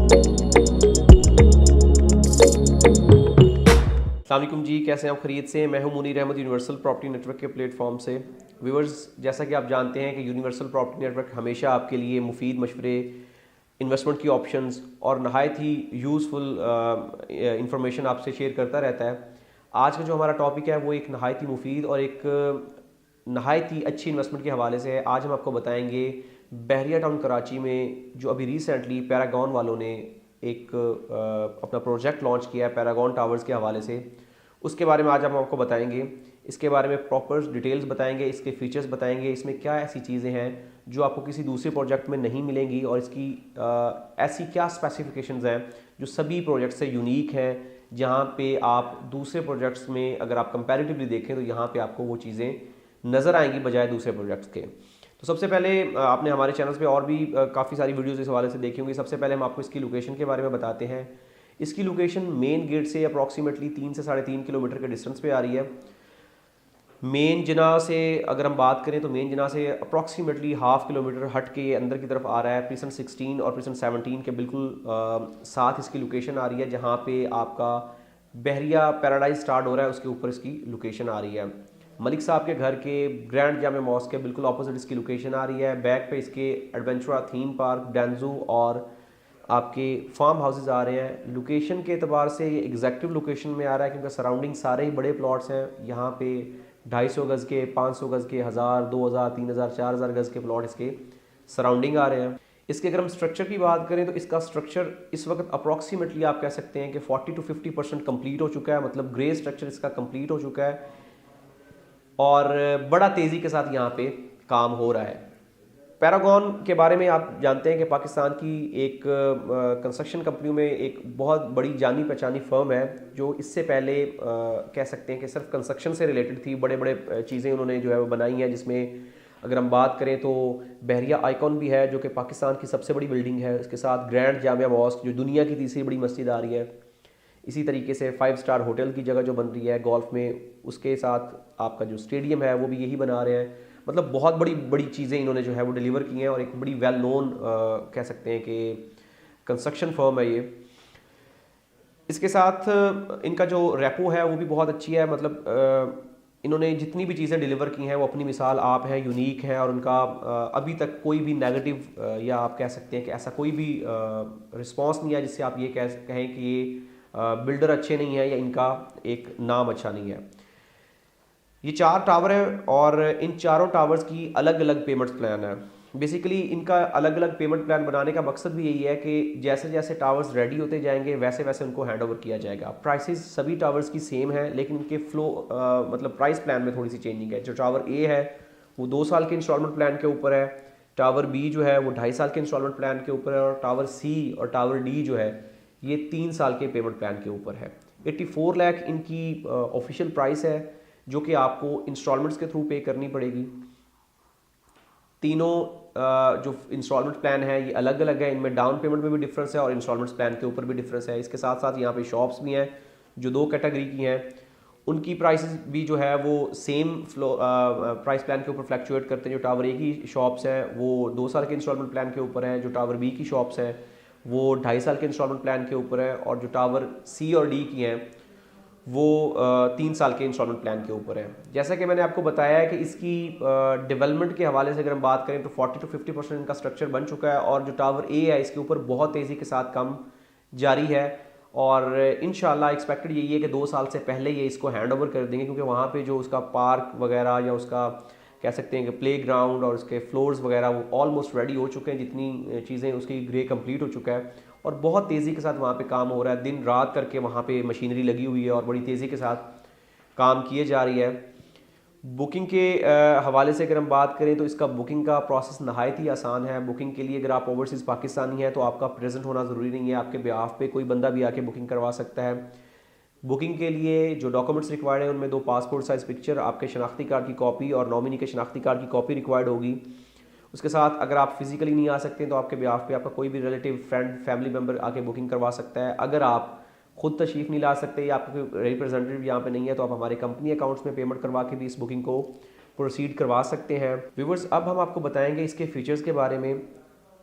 अस्सलाम वालेकुम जी, कैसे हैं आप? खरीद से मैं हूं Munir Ahmad Universal Property Network के प्लेटफॉर्म से। व्यूअर्स, जैसा कि आप जानते हैं कि यूनिवर्सल प्रॉपर्टी नेटवर्क हमेशा आपके लिए मुफीद मशवरे, इन्वेस्टमेंट की ऑप्शंस और नहायत ही यूज़फुल इंफॉर्मेशन आपसे शेयर करता रहता है। आज का जो हमारा टॉपिक है वो एक नहायत ही मुफीद और एक नहायत ही अच्छी इन्वेस्टमेंट के हवाले से है। आज हम आपको बताएंगे बहरिया टाउन कराची में जो अभी रिसेंटली पैरागॉन वालों ने एक अपना प्रोजेक्ट लॉन्च किया है पैरागॉन टावर्स के हवाले से, उसके बारे में आज हम आपको बताएंगे। इसके बारे में प्रॉपर डिटेल्स बताएंगे, इसके फीचर्स बताएंगे, इसमें क्या ऐसी चीज़ें हैं जो आपको किसी दूसरे प्रोजेक्ट में नहीं मिलेंगी और इसकी ऐसी क्या स्पेसिफिकेशंस हैं जो सभी प्रोजेक्ट से यूनिक हैं, जहाँ पे आप दूसरे प्रोजेक्ट्स में अगर आप कंपैरेटिवली देखें तो यहाँ पे आपको वो चीज़ें नज़र आएंगी बजाय दूसरे प्रोजेक्ट्स के। तो सबसे पहले आपने हमारे चैनल्स पे और भी काफ़ी सारी वीडियोस इस हवाले से देखी होंगी। सबसे पहले हम आपको इसकी लोकेशन के बारे में बताते हैं। इसकी लोकेशन मेन गेट से अप्रॉक्सीमेटली 3 से 3.5 किलोमीटर के डिस्टेंस पे आ रही है। मेन जिना से अगर हम बात करें तो मेन जिना से अप्रॉक्सीमेटली हाफ किलोमीटर हट के अंदर की तरफ आ रहा है। प्रीसेंट 16 और प्रीसेंट 17 के बिल्कुल साथ इसकी लोकेशन आ रही है, जहाँ पे आपका बहरिया पैराडाइज स्टार्ट हो रहा है, उसके ऊपर इसकी लोकेशन आ रही है। मलिक साहब के घर के ग्रैंड जामे मॉस्क के बिल्कुल ऑपोजिट इसकी लोकेशन आ रही है। बैक पे इसके एडवेंचरा थीम पार्क, डेंजू और आपके फार्म हाउसेज आ रहे हैं। लोकेशन के अतबार से ये एग्जैक्टिव लोकेशन में आ रहा है क्योंकि सराउंडिंग सारे ही बड़े प्लॉट्स हैं। यहाँ पे 250 गज़ के, 500 गज़ के, 1000, 2000, 3000, 4000 गज़ के प्लॉट इसके सराउंडिंग आ रहे हैं। इसके अगर हम स्ट्रक्चर की बात करें तो इसका स्ट्रक्चर इस वक्त अप्रॉक्सीमेटली आप कह सकते हैं कि 40 to 50% कंप्लीट हो चुका है, मतलब ग्रे स्ट्रक्चर इसका कंप्लीट हो चुका है और बड़ा तेज़ी के साथ यहाँ पे काम हो रहा है। पैरागॉन के बारे में आप जानते हैं कि पाकिस्तान की एक कंस्ट्रक्शन कंपनियों में एक बहुत बड़ी जानी पहचानी फर्म है जो इससे पहले कह सकते हैं कि सिर्फ कंस्ट्रक्शन से रिलेटेड थी। बड़े बड़े चीज़ें उन्होंने जो है वो बनाई हैं, जिसमें अगर हम बात करें तो बहरिया आइकॉन भी है जो कि पाकिस्तान की सबसे बड़ी बिल्डिंग है। उसके साथ ग्रैंड जामिया मॉस्क जो दुनिया की तीसरी बड़ी मस्जिद आ रही है। इसी तरीके से 5 स्टार होटल की जगह जो बन रही है गोल्फ में, उसके साथ आपका जो स्टेडियम है वो भी यही बना रहे हैं। मतलब बहुत बड़ी बड़ी चीज़ें इन्होंने जो है वो डिलीवर की हैं और एक बड़ी वेल नोन कह सकते हैं कि कंस्ट्रक्शन फर्म है ये। इसके साथ इनका जो रेपो है वो भी बहुत अच्छी है। मतलब इन्होंने जितनी भी चीज़ें डिलीवर की हैं वो अपनी मिसाल आप हैं, यूनिक है और उनका अभी तक कोई भी नेगेटिव या आप कह सकते हैं कि ऐसा कोई भी रिस्पांस नहीं है जिससे आप ये कहें कि ये बिल्डर अच्छे नहीं है या इनका एक नाम अच्छा नहीं है। ये 4 टावर हैं और इन चारों टावर्स की अलग अलग पेमेंट प्लान है। बेसिकली इनका अलग अलग पेमेंट प्लान बनाने का मकसद भी यही है कि जैसे जैसे टावर्स रेडी होते जाएंगे वैसे वैसे उनको हैंड ओवर किया जाएगा। प्राइसेस सभी टावर्स की सेम है, लेकिन इनके फ्लो मतलब प्राइस प्लान में थोड़ी सी चेंजिंग है। जो टावर ए है वो 2 साल के इंस्टॉलमेंट प्लान के ऊपर है, टावर बी जो है वो 2.5 साल के इंस्टॉलमेंट प्लान के ऊपर है और टावर सी और टावर डी जो है ये 3 साल के पेमेंट प्लान के ऊपर है। 84 लाख इनकी ऑफिशियल प्राइस है जो कि आपको इंस्टॉलमेंट्स के थ्रू पे करनी पड़ेगी। तीनों जो इंस्टॉलमेंट प्लान है ये अलग अलग है, इनमें डाउन पेमेंट में भी डिफरेंस है और इंस्टॉलमेंट्स प्लान के ऊपर भी डिफरेंस है। इसके साथ साथ यहाँ पे शॉप्स भी हैं जो 2 कैटेगरी की हैं, उनकी प्राइसेस भी जो है वो सेम प्राइस प्लान के ऊपर फ्लैक्चुएट करते हैं। जो टावर ए की शॉप्स हैं वो 2 साल के इंस्टॉलमेंट प्लान के ऊपर है, जो टावर बी की शॉप्स हैं वो 2.5 साल के इंस्टॉलमेंट प्लान के ऊपर है और जो टावर सी और डी की हैं वो 3 साल के इंस्टॉलमेंट प्लान के ऊपर है। जैसा कि मैंने आपको बताया है कि इसकी डेवलपमेंट के हवाले से अगर हम बात करें तो 40 to 50% इनका स्ट्रक्चर बन चुका है और जो टावर ए है इसके ऊपर बहुत तेज़ी के साथ काम जारी है और इंशाल्लाह एक्सपेक्टेड यही है कि 2 साल से पहले ये इसको हैंड ओवर कर देंगे, क्योंकि वहाँ पे जो उसका पार्क वगैरह या उसका कह सकते हैं कि प्ले ग्राउंड और उसके फ्लोर्स वगैरह वो ऑलमोस्ट रेडी हो चुके हैं। जितनी चीज़ें उसकी ग्रे कंप्लीट हो चुका है और बहुत तेज़ी के साथ वहाँ पे काम हो रहा है। दिन रात करके वहाँ पे मशीनरी लगी हुई है और बड़ी तेज़ी के साथ काम किए जा रही है। बुकिंग के हवाले से अगर हम बात करें तो इसका बुकिंग का प्रोसेस नहायत ही आसान है। बुकिंग के लिए अगर आप ओवरसीज़ पाकिस्तानी हैं तो आपका प्रेजेंट होना ज़रूरी नहीं है, आपके बिहाफ पे कोई बंदा भी आके बुकिंग करवा सकता है। बुकिंग के लिए जो डॉक्यूमेंट्स रिक्वायर्ड हैं उनमें 2 पासपोर्ट साइज़ पिक्चर, आपके शनाख्ती कार्ड की कॉपी और नॉमिनी के शनाख्ती कार्ड की कॉपी रिक्वायर्ड होगी। उसके साथ अगर आप फिजिकली नहीं आ सकते तो आपके बिहाफ पे आपका कोई भी रिलेटिव, फ्रेंड, फैमिली मेम्बर आके बुकिंग करवा सकता है। अगर आप खुद तशरीफ़ नहीं ला सकते या आपका कोई रिप्रेजेंटेटिव यहाँ पे नहीं है तो आप हमारे कंपनी अकाउंट्स में पेमेंट करवा के भी इस बुकिंग को प्रोसीड करवा सकते हैं। व्यूवर्स, अब हम आपको बताएंगे इसके फीचर्स के बारे में,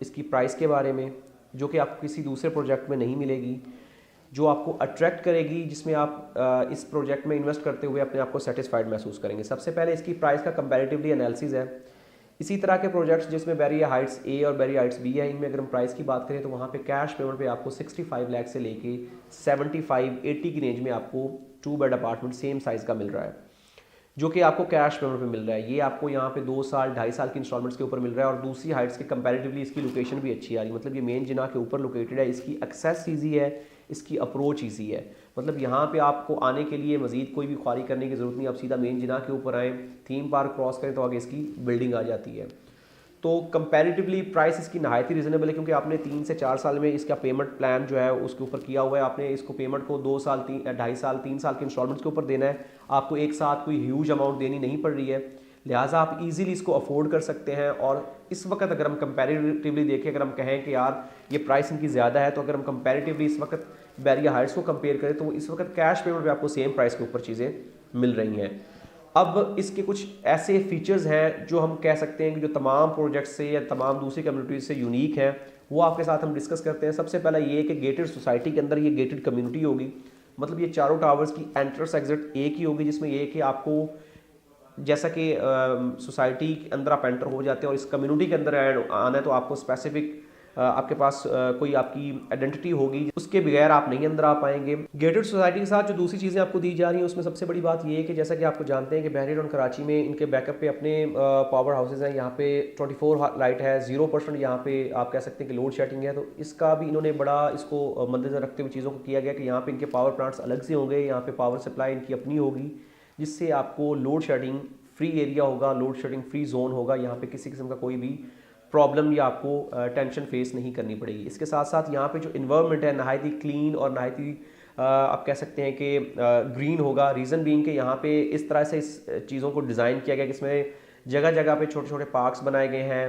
इसकी प्राइस के बारे में जो कि आपको किसी दूसरे प्रोजेक्ट में नहीं मिलेगी, जो आपको अट्रैक्ट करेगी, जिसमें आप इस प्रोजेक्ट में इन्वेस्ट करते हुए अपने आप को सेटिस्फाइड महसूस करेंगे। सबसे पहले इसकी प्राइस का कंपैरेटिवली एनालिसिस है। इसी तरह के प्रोजेक्ट्स जिसमें बैरियर हाइट्स ए और बैरियर हाइट्स बी है, इनमें अगर हम प्राइस की बात करें तो वहाँ पे कैश पेमेंट पे आपको 65 लाख से लेके 75-80 की रेंज में आपको 2 बेड अपार्टमेंट सेम साइज़ का मिल रहा है, जो कि आपको कैश पेमेंट पे मिल रहा है। ये आपको यहाँ पे 2 साल 2.5 साल की इंस्टॉलमेंट्स के ऊपर मिल रहा है। और दूसरी हाइट्स के कंपैरेटिवली इसकी लोकेशन भी अच्छी आ रही है, मतलब ये मेन जिना के ऊपर लोकेटेड है, इसकी एक्सेस ईजी है, इसकी अप्रोच ईजी है। मतलब यहाँ पे आपको आने के लिए मजीद कोई भी ख्वारी करने की ज़रूरत नहीं, आप सीधा मेन जिना के ऊपर आएँ, थीम पार्क क्रॉस करें तो आगे इसकी बिल्डिंग आ जाती है। तो कंपैरेटिवली प्राइस इसकी नहायत ही रीज़नेबल है, क्योंकि आपने 3 से 4 साल में इसका पेमेंट प्लान जो है उसके ऊपर किया हुआ है। आपने इसको पेमेंट को 2 साल 2.5 साल 3 साल के इंस्टॉलमेंट्स के ऊपर देना है, आपको एक साथ कोई ह्यूज अमाउंट देनी नहीं पड़ रही है, लिहाजा आप इजीली इसको अफोर्ड कर सकते हैं। और इस वक्त अगर हम कंपैरेटिवली देखें, अगर हम कहें कि यार ये प्राइस इनकी ज़्यादा है, तो अगर हम कंपैरेटिवली इस वक्त बैरियर हाइट्स को कंपेयर करें तो इस वक्त कैश पेमेंट पे आपको सेम प्राइस के ऊपर चीज़ें मिल रही हैं। अब इसके कुछ ऐसे फीचर्स हैं जो हम कह सकते हैं कि जो तमाम प्रोजेक्ट से या तमाम दूसरी कम्युनिटीज से यूनिक हैं, वो आपके साथ हम डिस्कस करते हैं। सबसे पहला ये कि गेटेड सोसाइटी के अंदर ये गेटेड कम्युनिटी होगी, मतलब ये चारों टावर्स की एंट्रेंस एग्जिट एक ही होगी, जिसमें ये कि आपको जैसा कि सोसाइटी के अंदर आप एंटर हो जाते हैं और इस कम्युनिटी के अंदर आना है तो आपको स्पेसिफिक आपके पास कोई आपकी आइडेंटिटी होगी, उसके बगैर आप नहीं अंदर आ पाएंगे। गेटेड सोसाइटी के साथ जो दूसरी चीज़ें आपको दी जा रही हैं उसमें सबसे बड़ी बात ये है कि जैसा कि आपको जानते हैं कि बहरीन और कराची में इनके बैकअप पे अपने पावर हाउसेज हैं। यहाँ पे 24 लाइट है, 0% यहाँ पे आप कह सकते हैं कि लोड शेडिंग है। तो इसका भी इन्होंने बड़ा इसको मद्देनजर रखते हुए चीज़ों को किया गया कि यहाँ पे इनके पावर प्लांट्स अलग से होंगे, यहाँ पे पावर सप्लाई इनकी अपनी होगी, जिससे आपको लोड शेडिंग फ्री एरिया होगा, लोड शेडिंग फ्री जोन होगा। यहाँ पे किसी किस्म का कोई भी प्रॉब्लम या आपको टेंशन फेस नहीं करनी पड़ेगी। इसके साथ साथ यहाँ पे जो इन्वायरमेंट है नहायत ही क्लीन और नहायत ही आप कह सकते हैं कि ग्रीन होगा। रीज़न बीइंग कि यहाँ पे इस तरह से इस चीज़ों को डिज़ाइन किया गया कि इसमें जगह जगह पे छोटे छोटे पार्क्स बनाए गए हैं,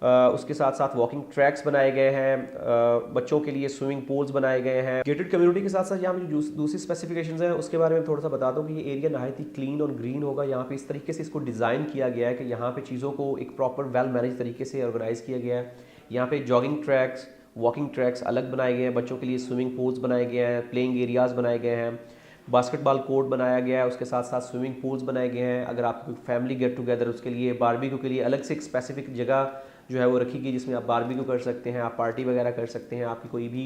उसके साथ साथ वॉकिंग ट्रैक्स बनाए गए हैं, बच्चों के लिए स्विमिंग पूल्स बनाए गए हैं। गेटेड कम्युनिटी के साथ साथ यहाँ पे जो दूसरी स्पेसिफिकेशंस हैं उसके बारे में थोड़ा सा बता दूँ कि ये एरिया नहायत ही क्लीन और ग्रीन होगा। यहाँ पे इस तरीके से इसको डिज़ाइन किया गया है कि यहाँ पे चीज़ों को एक प्रॉपर वेल मैनेज तरीके से ऑर्गेनाइज़ किया गया है। यहाँ पे जॉगिंग ट्रैक्स, वॉकिंग ट्रैक्स अलग बनाए गए हैं, बच्चों के लिए स्विमिंग पूल्स बनाए गए हैं, प्लेइंग एरियाज़ बनाए गए हैं, बास्केटबॉल कोर्ट बनाया गया है, उसके साथ साथ स्विमिंग पूल्स बनाए गए हैं। अगर आपकी कोई फैमिली गेट टुगेदर, उसके लिए बारबेक्यू के लिए अलग से एक स्पेसिफिक जगह जो है वो रखी गई, जिसमें आप बारबेक्यू कर सकते हैं, आप पार्टी वगैरह कर सकते हैं, आपकी कोई भी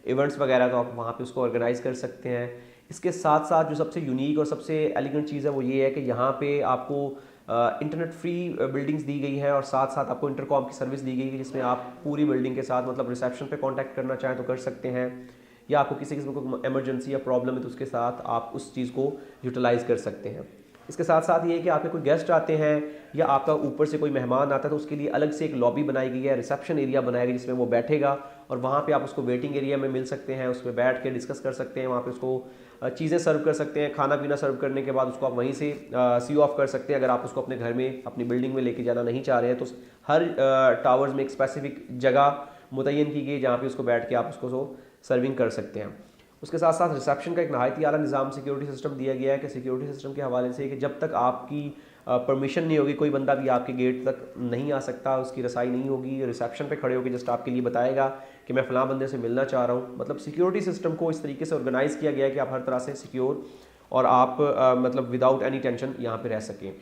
इवेंट्स वगैरह तो आप वहाँ पे उसको ऑर्गेनाइज़ कर सकते हैं। इसके साथ साथ जो सबसे यूनिक और सबसे एलिगेंट चीज़ है वो ये है कि यहाँ पे आपको इंटरनेट फ्री बिल्डिंग्स दी गई हैं और साथ साथ आपको इंटरकॉम की सर्विस दी गई है, जिसमें आप पूरी बिल्डिंग के साथ मतलब रिसेप्शन पे कांटेक्ट करना चाहें तो कर सकते हैं, या आपको किसी किस्म को एमरजेंसी या प्रॉब्लम है तो उसके साथ आप उस चीज़ को यूटिलाइज़ कर सकते हैं। इसके साथ साथ ये कि आपके कोई गेस्ट आते हैं या आपका ऊपर से कोई मेहमान आता है तो उसके लिए अलग से एक लॉबी बनाई गई है, रिसेप्शन एरिया बनाया गया जिसमें वो बैठेगा और वहाँ पे आप उसको वेटिंग एरिया में मिल सकते हैं, उसमें बैठ के डिस्कस कर सकते हैं, वहाँ पे उसको चीज़ें सर्व कर सकते हैं, खाना पीना सर्व करने के बाद उसको आप वहीं से सी ऑफ कर सकते हैं। अगर आप उसको अपने घर में अपनी बिल्डिंग में लेके जाना नहीं चाह रहे हैं तो हर टावर्स में एक स्पेसिफिक जगह मुतय्यन की गई जहाँ पर उसको बैठ के आप उसको सर्विंग कर सकते हैं। उसके साथ साथ रिसेप्शन का एक नहायत ही आला निज़ाम सिक्योरिटी सिस्टम दिया गया है कि सिक्योरिटी सिस्टम के हवाले से कि जब तक आपकी परमिशन नहीं होगी कोई बंदा भी आपके गेट तक नहीं आ सकता, उसकी रसाई नहीं होगी। रिसेप्शन पे खड़े होकर जस्ट आपके लिए बताएगा कि मैं फ़लाँ बंदे से मिलना चाह रहा हूँ। मतलब सिक्योरिटी सिस्टम को इस तरीके से ऑर्गेनाइज़ किया गया है कि आप हर तरह से सिक्योर और आप मतलब विदाउट एनी टेंशन यहाँ पर रह सकें।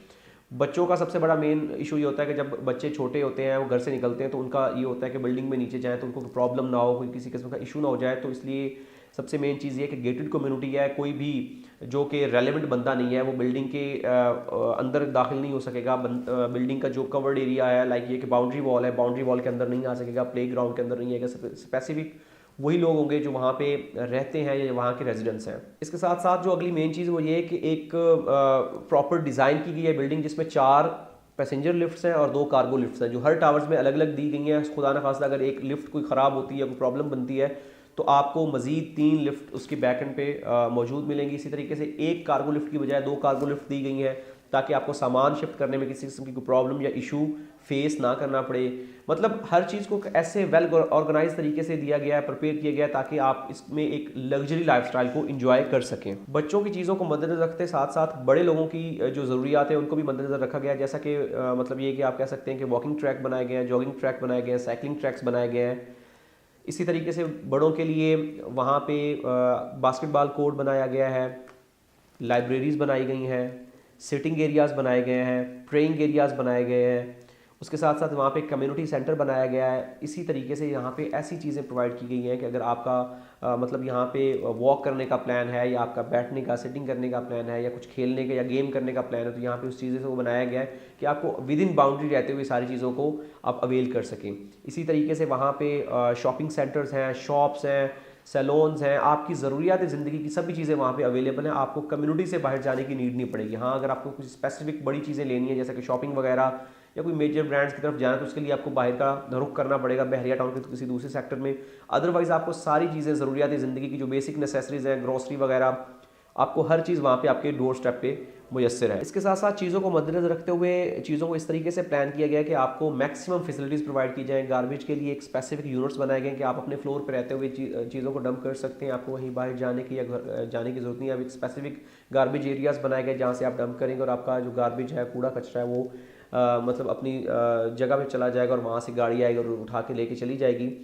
बच्चों का सबसे बड़ा मेन इशू ये होता है कि जब बच्चे छोटे होते हैं वो घर से निकलते हैं तो उनका ये होता है कि बिल्डिंग में नीचे जाएँ तो उनको प्रॉब्लम ना हो, कोई किसी किस्म का इशू ना हो जाए। तो इसलिए सबसे मेन चीज़ ये है कि गेटेड कम्युनिटी है, कोई भी जो कि रेलेवेंट बंदा नहीं है वो बिल्डिंग के अंदर दाखिल नहीं हो सकेगा। बिल्डिंग का जो कवर्ड एरिया है लाइक ये कि बाउंड्री वॉल है, बाउंड्री वॉल के अंदर नहीं आ सकेगा, प्ले ग्राउंड के अंदर नहीं आएगा। स्पेसिफिक वही लोग होंगे जो वहाँ पे रहते हैं या वहाँ के रेजिडेंट्स हैं। इसके साथ साथ जो अगली मेन चीज़ वो ये है कि एक प्रॉपर डिज़ाइन की गई है बिल्डिंग जिसमें 4 पैसेंजर लिफ्ट्स हैं और 2 कार्गो लिफ्ट्स हैं जो हर टावर्स में अलग अलग दी गई हैं। खुदा न खास्ता अगर एक लिफ्ट कोई ख़राब होती है, कोई प्रॉब्लम बनती है तो आपको मज़ीद 3 लिफ्ट उसकी बैक एंड पे मौजूद मिलेंगी। इसी तरीके से एक कार्गो लिफ्ट की बजाय 2 कार्गो लिफ्ट दी गई हैं ताकि आपको सामान शिफ्ट करने में किसी किस्म की कोई प्रॉब्लम या इशू फेस ना करना पड़े। मतलब हर चीज़ को ऐसे वेल ऑर्गेनाइज तरीके से दिया गया है, प्रिपेयर किया गया है ताकि आप इसमें एक लग्जरी लाइफस्टाइल को एंजॉय कर सकें। बच्चों की चीज़ों को मद्देनजर रखते साथ साथ बड़े लोगों की जो ज़रूरियात है उनको भी मद्देनजर रखा गया है। जैसा कि मतलब ये कि आप कह सकते हैं कि वॉकिंग ट्रैक बनाए गए हैं, जॉगिंग ट्रैक बनाए गए हैं, साइकिलिंग ट्रैक्स बनाए गए हैं। इसी तरीके से बड़ों के लिए वहाँ पे बास्केटबॉल कोर्ट बनाया गया है, लाइब्रेरीज़ बनाई गई हैं, सिटिंग एरियाज़ बनाए गए हैं, प्रेइंग एरियाज़ बनाए गए हैं। उसके साथ साथ वहाँ पे कम्युनिटी सेंटर बनाया गया है। इसी तरीके से यहाँ पे ऐसी चीज़ें प्रोवाइड की गई हैं कि अगर आपका मतलब यहाँ पे वॉक करने का प्लान है, या आपका बैठने का, सिटिंग करने का प्लान है, या कुछ खेलने का या गेम करने का प्लान है, तो यहाँ पे उस चीज़ें से वो बनाया गया है कि आपको विद इन बाउंड्री रहते हुए सारी चीज़ों को आप अवेल कर सकें। इसी तरीके से वहाँ पे शॉपिंग सेंटर्स हैं, शॉप्स हैं, सैलून्स हैं, आपकी ज़रूरियात ज़िंदगी की सभी चीज़ें वहाँ पे अवेलेबल हैं। आपको कम्युनिटी से बाहर जाने की नीड नहीं पड़ेगी। हाँ, अगर आपको कुछ स्पेसिफिक बड़ी चीज़ें लेनी है, जैसे कि शॉपिंग वगैरह या कोई मेजर ब्रांड्स की तरफ जाना, तो उसके लिए आपको बाहर का रुख करना पड़ेगा, बहरिया टाउन के किसी दूसरे सेक्टर में। अदरवाइज़ आपको सारी चीज़ें, ज़रूरियात ज़िंदगी की जो बेसिक नेसेसरीज़ हैं, ग्रोसरी वगैरह, आपको हर चीज़ वहाँ पे आपके डोर स्टेप पे मुयस्सर है। इसके साथ साथ चीज़ों को मद्देनज़र रखते हुए चीज़ों को इस तरीके से प्लान किया गया है कि आपको मैक्सिमम फैसिलिटीज़ प्रोवाइड की जाएँ। गार्बेज के लिए एक स्पेसिफिक यूनिट्स बनाए गए हैं कि आप अपने फ्लोर पर रहते हुए चीज़ों को डंप कर सकते हैं। आपको वहीं बाहर जाने की या घर जाने की ज़रूरत नहीं है। अब एक स्पेसिफिक गार्बेज एरियाज़ बनाए गए जहाँ से आप डंप करेंगे और आपका जो गार्बेज है, कूड़ा कचरा है, वो मतलब अपनी जगह पे चला जाएगा और वहाँ से गाड़ी आएगी और उठा के लेके चली जाएगी।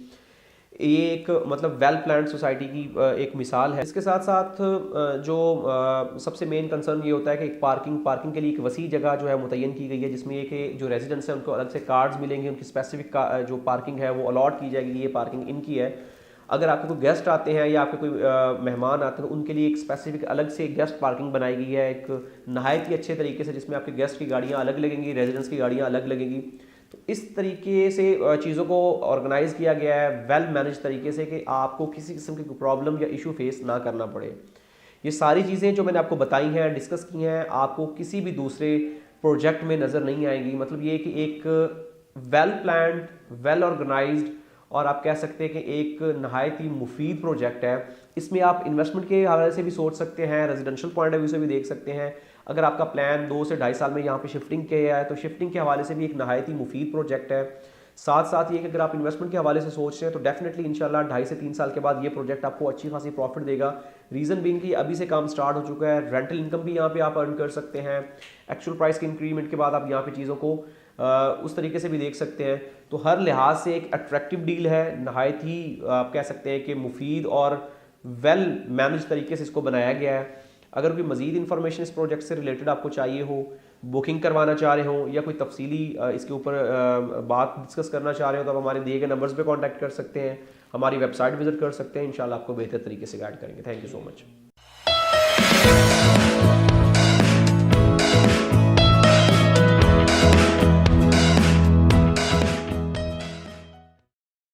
ये एक मतलब वेल प्लान्ड सोसाइटी की एक मिसाल है। इसके साथ साथ जो सबसे मेन कंसर्न ये होता है कि एक पार्किंग के लिए एक वसी जगह जो है मुतय्यन की गई है, जिसमें ये कि जो रेजिडेंट्स हैं उनको अलग से कार्ड्स मिलेंगे, उनकी स्पेसिफिक जो पार्किंग है वो अलॉट की जाएगी, ये पार्किंग इनकी है। अगर आपके कोई गेस्ट आते हैं या आपके कोई मेहमान आते हैं तो उनके लिए एक स्पेसिफिक अलग से गेस्ट पार्किंग बनाई गई है, एक नहायत ही अच्छे तरीके से, जिसमें आपके गेस्ट की गाड़ियाँ अलग लगेंगी, रेजिडेंट्स की गाड़ियाँ अलग लगेंगी। तो इस तरीके से चीज़ों को ऑर्गेनाइज़ किया गया है वेल मैनेज तरीके से कि आपको किसी किस्म की प्रॉब्लम या इशू फेस ना करना पड़े। ये सारी चीज़ें जो मैंने आपको बताई हैं, डिस्कस की हैं, आपको किसी भी दूसरे प्रोजेक्ट में नज़र नहीं आएंगी। मतलब ये कि एक वेल प्लान्ड, वेल ऑर्गेनाइज्ड और आप कह सकते हैं कि एक नहायत ही मुफीद प्रोजेक्ट है। इसमें आप इन्वेस्टमेंट के हवाले से भी सोच सकते हैं, रेजिडेंशियल पॉइंट ऑफ व्यू से भी देख सकते हैं। अगर आपका प्लान 2 से 2.5 साल में यहाँ पे शिफ्टिंग किया है तो शिफ्टिंग के हवाले से भी एक नहायत ही मुफीद प्रोजेक्ट है। साथ साथ ये कि अगर आप इन्वेस्टमेंट के हवाले से सोच रहे हैं तो डेफिनेटली इंशाल्लाह 2.5 से 3 साल के बाद ये प्रोजेक्ट आपको अच्छी खासी प्रॉफिट देगा। रीज़न बीइंग कि अभी से काम स्टार्ट हो चुका है, रेंटल इनकम भी यहाँ पे आप अर्न कर सकते हैं। एक्चुअल प्राइस के इंक्रीमेंट के बाद आप यहाँ पे चीज़ों को उस तरीके से भी देख सकते हैं। तो हर लिहाज से एक अट्रैक्टिव डील है, नहायत ही आप कह सकते हैं कि मुफीद और वेल मैनेज तरीके से इसको बनाया गया है। अगर कोई मज़ीद इन्फॉर्मेशन इस प्रोजेक्ट से रिलेटेड आपको चाहिए हो, बुकिंग करवाना चाह रहे हो या कोई तफसीली इसके ऊपर बात डिस्कस करना चाह रहे हो, तो आप हमारे दिए गए नंबर्स पे कांटेक्ट कर सकते हैं, हमारी वेबसाइट विजिट कर सकते हैं। इंशाल्लाह आपको बेहतर तरीके से गाइड करेंगे। Thank you so much.